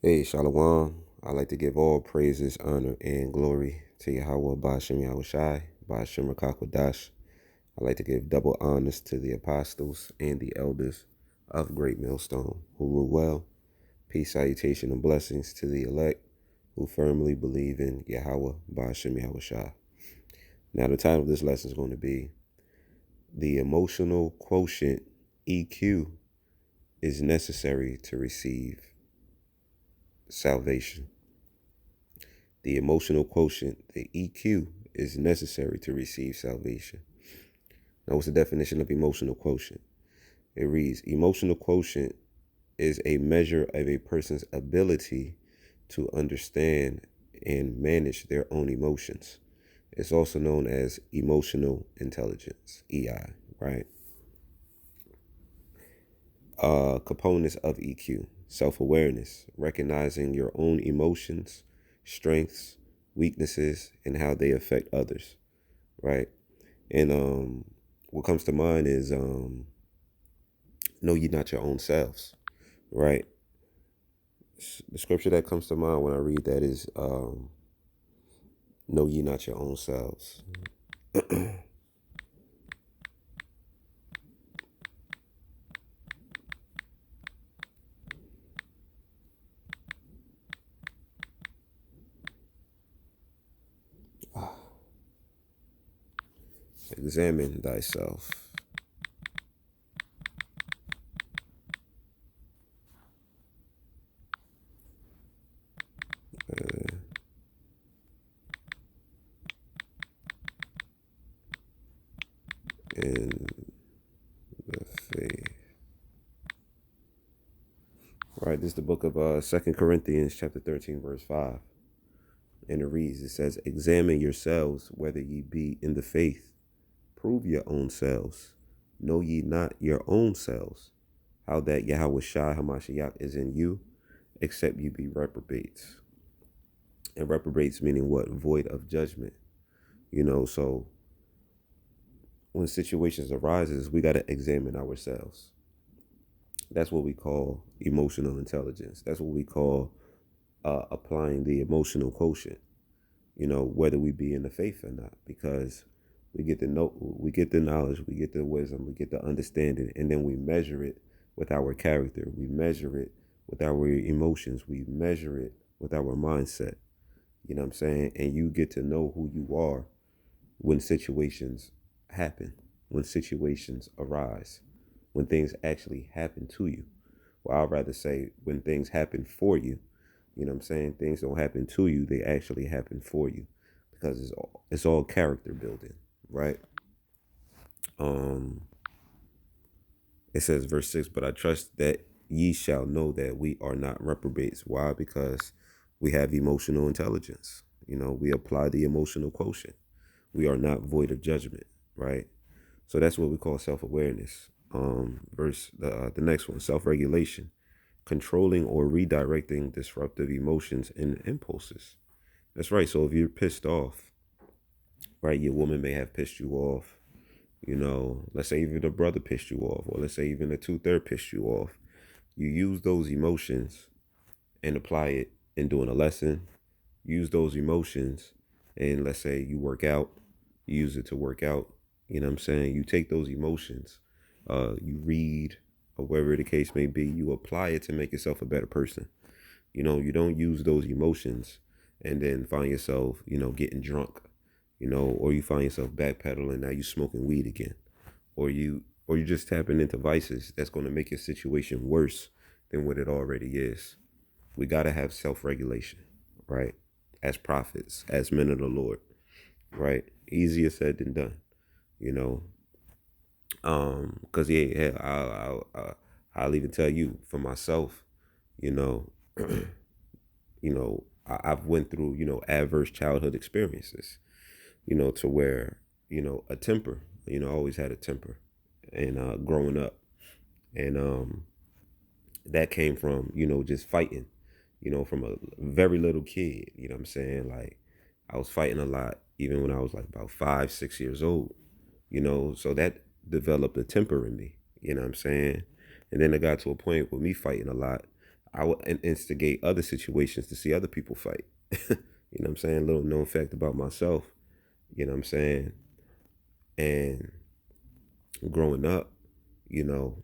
Hey, Shalom. I like to give all praises, honor, and glory to Yahweh Ba'ashem Yahushai, Ba'ashem Rakakwadash. I like to give double honors to the apostles and the elders of Great Millstone who rule well. Peace, salutation, and blessings to the elect who firmly believe in Yahweh Ba'ashem Yahushai. Now, the title of this lesson is going to be The Emotional Quotient EQ is Necessary to Receive Salvation. The emotional quotient, the EQ, is necessary to receive salvation. Now, what's the definition of emotional quotient? It reads, emotional quotient is a measure of a person's ability to understand and manage their own emotions. It's also known as emotional intelligence, EI, right? Components of EQ: self-awareness, recognizing your own emotions, strengths, weaknesses, and how they affect others, right? And what comes to mind is know ye not your own selves, right? The scripture that comes to mind when I read that is know ye not your own selves. Examine thyself. In the faith. Right, this is the book of 2 Corinthians chapter 13, verse 5. And it reads, it says, examine yourselves whether ye be in the faith. Prove your own selves. Know ye not your own selves, how that Yahweh Shai Hamashiach is in you, except you be reprobates. And reprobates meaning what? Void of judgment. So when situations arises, we got to examine ourselves. That's what we call emotional intelligence. That's what we call applying the emotional quotient, whether we be in the faith or not, because we get the knowledge, we get the wisdom, we get the understanding, and then we measure it with our character. We measure it with our emotions. We measure it with our mindset. You know what I'm saying? And you get to know who you are when situations happen, when situations arise, when things actually happen to you. Well, I'd rather say when things happen for you. You know what I'm saying? Things don't happen to you, they actually happen for you, because it's all character building, right? Um it says verse 6, but I trust that ye shall know that we are not reprobates. Why? Because we have emotional intelligence. We apply the emotional quotient. We are not void of judgment, right? So that's what we call self-awareness. The next one, self-regulation, controlling or redirecting disruptive emotions and impulses. That's right. So if you're pissed off, right, your woman may have pissed you off. Let's say even a brother pissed you off, or let's say even a two-third pissed you off. You use those emotions and apply it in doing a lesson. Use those emotions and let's say you work out, you use it to work out. You know what I'm saying? You take those emotions, you read, or whatever the case may be, you apply it to make yourself a better person. You don't use those emotions and then find yourself, getting drunk, or you find yourself backpedaling, now you smoking weed again. Or you just tapping into vices that's going to make your situation worse than what it already is. We got to have self-regulation, right? As prophets, as men of the Lord, right? Easier said than done, you know. Because I'll even tell you for myself, you know, I've went through, adverse childhood experiences, to where, a temper, I always had a temper, and growing up, and that came from, just fighting, from a very little kid. You know what I'm saying? Like, I was fighting a lot, even when I was like about 5, 6 years old, so that developed a temper in me, you know what I'm saying? And then it got to a point with me fighting a lot. I would instigate other situations to see other people fight. You know what I'm saying? A little known fact about myself. You know what I'm saying? And growing up, you know,